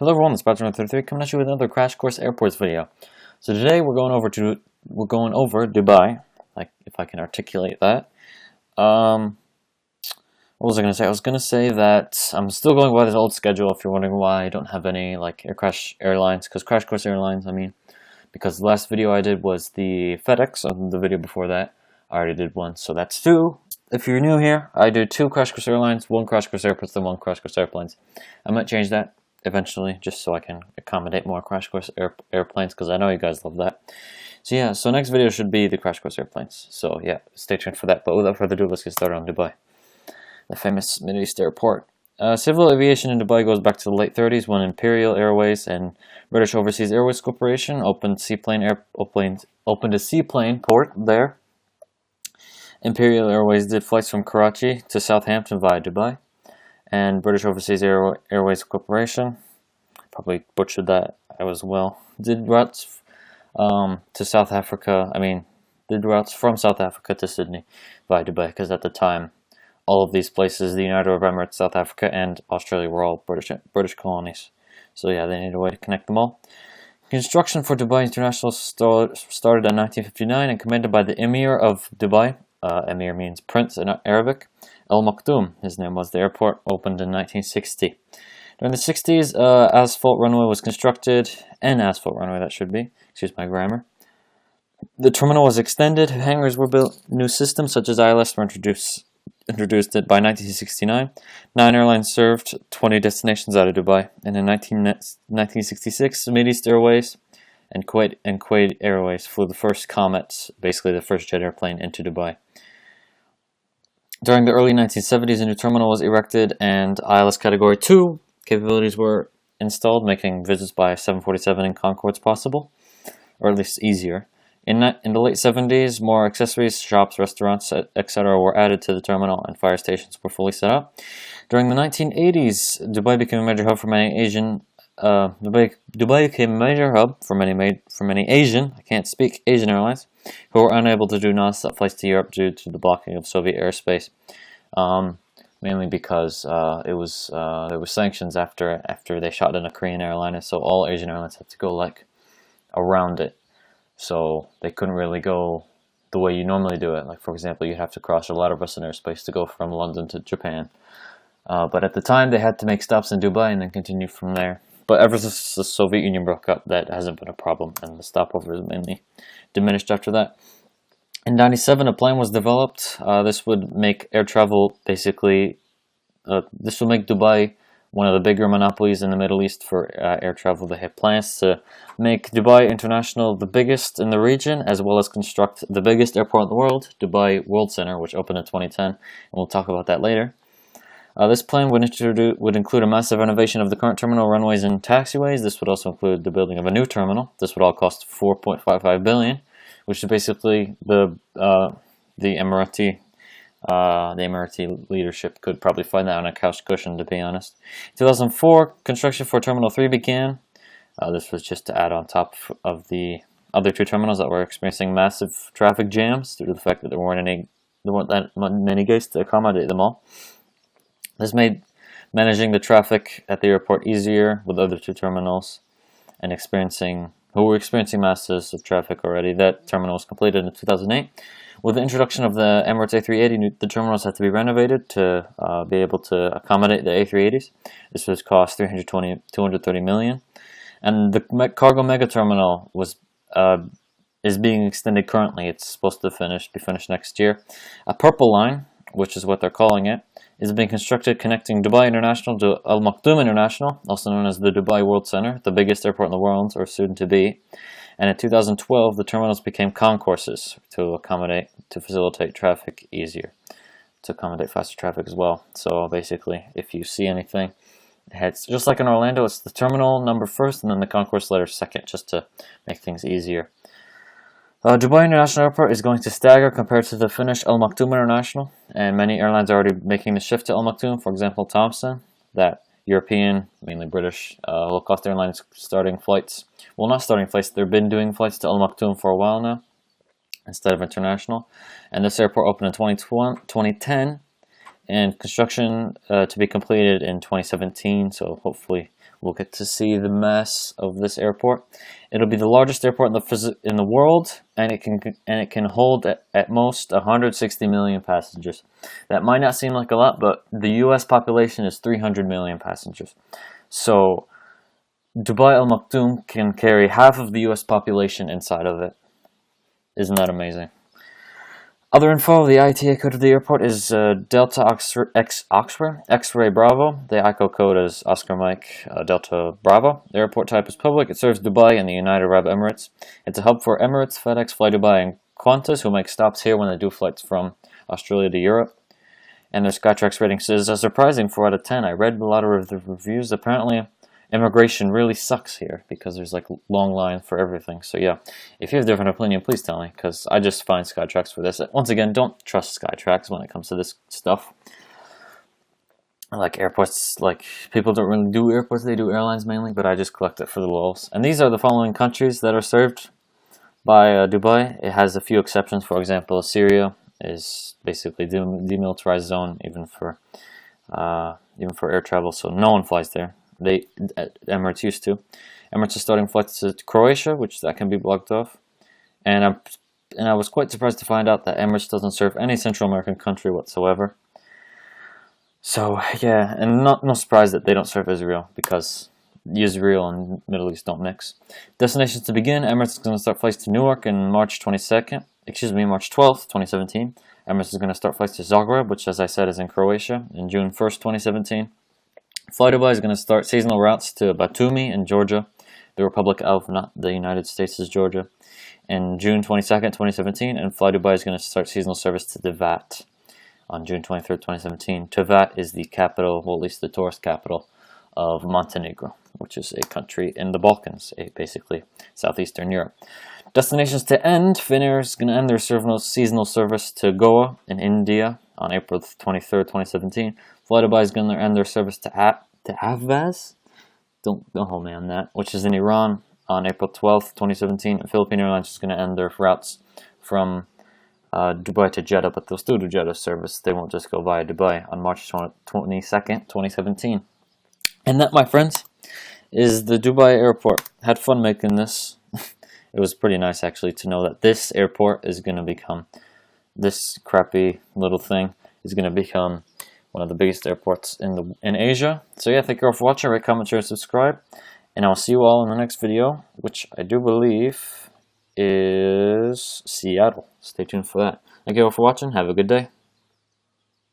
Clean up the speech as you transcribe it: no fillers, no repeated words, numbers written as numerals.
Hello everyone, it's Batman 33 coming at you with another Crash Course Airports video. So today we're going over Dubai, like if I can articulate that. What was I going to say? I was going to say that I'm still going by this old schedule. If you're wondering why I don't have any like Crash Airlines, because Crash Course Airlines, because the last video I did was the FedEx, and the video before that I already did one, so that's two. If you're new here, I do two Crash Course Airlines, one Crash Course Airports, and one Crash Course Airplanes. I might change that eventually, just so I can accommodate more Crash Course airplanes, because I know you guys love that. So yeah, so next video should be the Crash Course airplanes. So yeah, stay tuned for that. But without further ado, let's get started on Dubai, the famous Middle East airport. Civil aviation in Dubai goes back to the late 30s when Imperial Airways and British Overseas Airways Corporation opened a seaplane port there. Imperial Airways did flights from Karachi to Southampton via Dubai, and British Overseas Airways Corporation, probably butchered that as well, did routes to South Africa. Did routes from South Africa to Sydney via Dubai, because at the time, all of these places, the United Arab Emirates, South Africa, and Australia, were all British colonies. So yeah, they needed a way to connect them all. Construction for Dubai International started in 1959 and commanded by the Emir of Dubai. Emir means prince in Arabic. Al Maktoum, his name was. The airport opened in 1960. During the 60s, asphalt runway was constructed, an asphalt runway that should be, excuse my grammar. The terminal was extended, hangars were built, new systems such as ILS were introduced by 1969. 9 airlines served 20 destinations out of Dubai, and in 1966, Middle East Airways and Kuwait Airways flew the first Comets, basically the first jet airplane, into Dubai. During the early 1970s, a new terminal was erected and ILS Category 2 capabilities were installed, making visits by 747 and Concords possible, or at least easier. In the late 70s, more accessories, shops, restaurants, etc. were added to the terminal, and fire stations were fully set up. During the 1980s, Dubai became a major hub for many Dubai became a major hub for many Asian airlines who were unable to do non-stop flights to Europe due to the blocking of Soviet airspace, mainly because there were sanctions after they shot down a Korean airline, and so all Asian airlines had to go like around it. So they couldn't really go the way you normally do it. Like, for example, you'd have to cross a lot of Russian airspace to go from London to Japan. But at the time, they had to make stops in Dubai and then continue from there. But ever since the Soviet Union broke up, that hasn't been a problem, and the stopover is mainly diminished after that. In 1997, a plan was developed. This would make air travel this would make Dubai one of the bigger monopolies in the Middle East for air travel. They had plans to make Dubai International the biggest in the region, as well as construct the biggest airport in the world, Dubai World Center, which opened in 2010, and we'll talk about that later. This plan would include a massive renovation of the current terminal, runways, and taxiways. This would also include the building of a new terminal. This would all cost $4.55 billion, which is basically the Emirati leadership could probably find that on a couch cushion, to be honest. In 2004, construction for Terminal 3 began. This was just to add on top of the other two terminals that were experiencing massive traffic jams due to the fact that there weren't that many gates to accommodate them all. This made managing the traffic at the airport easier with other two terminals and who were experiencing masses of traffic already. That terminal was completed in 2008. With the introduction of the Emirates A380, the terminals had to be renovated to be able to accommodate the A380s. This would cost $230 million. And the cargo mega terminal is being extended currently. It's supposed to be finished next year. A purple line, which is what they're calling it, is being constructed, connecting Dubai International to Al Maktoum International, also known as the Dubai World Center, the biggest airport in the world, or soon to be. And in 2012, the terminals became concourses to facilitate traffic easier, to accommodate faster traffic as well. So basically, if you see anything, it's just like in Orlando, it's the terminal number first and then the concourse letter second, just to make things easier. Dubai International Airport is going to stagger compared to the finished Al Maktoum International, and many airlines are already making the shift to Al Maktoum. For example, Thomson, that European, mainly British, low-cost airline is starting flights. Well, not starting flights, they've been doing flights to Al Maktoum for a while now, instead of international. And this airport opened in 2010, and construction to be completed in 2017, so hopefully We'll get to see the mess of this airport. It'll be the largest airport in the world, and it can hold at most 160 million passengers. That might not seem like a lot, but the U.S. population is 300 million passengers. So Dubai Al Maktoum can carry half of the U.S. population inside of it. Isn't that amazing? Other info, the ITA code of the airport is Delta X-Ray Bravo. The ICO code is Oscar Mike Delta Bravo. The airport type is public. It serves Dubai and the United Arab Emirates. It's a hub for Emirates, FedEx, Fly Dubai, and Qantas, who make stops here when they do flights from Australia to Europe. And their Skytrax rating is a surprising 4 out of 10. I read a lot of the reviews. Apparently, immigration really sucks here because there's like long lines for everything. So yeah, if you have a different opinion, please tell me, because I just find Skytrax for this. Once again, don't trust Skytrax when it comes to this stuff. Like airports, like people don't really do airports, they do airlines mainly, but I just collect it for the lols. And these are the following countries that are served by Dubai. It has a few exceptions. For example, Syria is basically demilitarized zone even for air travel, so no one flies there. Emirates used to. Emirates is starting flights to Croatia, which that can be blocked off. And I was quite surprised to find out that Emirates doesn't serve any Central American country whatsoever. So yeah, and no surprise that they don't serve Israel, because Israel and Middle East don't mix. Destinations to begin: Emirates is going to start flights to Newark in March 12th, 2017. Emirates is going to start flights to Zagreb, which, as I said, is in Croatia, in June 1st, 2017. Fly Dubai is going to start seasonal routes to Batumi in Georgia, the Republic of, not the United States, is Georgia, in June 22nd, 2017. And Fly Dubai is going to start seasonal service to Tivat on June 23rd, 2017. Tivat is the capital, well, at least the tourist capital, of Montenegro, which is a country in the Balkans, basically southeastern Europe. Destinations to end: Finnair is going to end their seasonal service to Goa in India on April 23rd, 2017. Fly Dubai is going to end their service to Ahvaz, don't hold me on that, which is in Iran, on April 12th, 2017. And Philippine Airlines is going to end their routes from Dubai to Jeddah, but they'll still do Jeddah service. They won't just go via Dubai on March 22nd, 2017. And that, my friends, is the Dubai airport. Had fun making this. It was pretty nice, actually, to know that this airport is going to become, this crappy little thing is going to become one of the biggest airports in Asia. So yeah, thank you all for watching. Rate, comment, share, and subscribe. And I'll see you all in the next video, which I do believe is Seattle. Stay tuned for that. Thank you all for watching. Have a good day.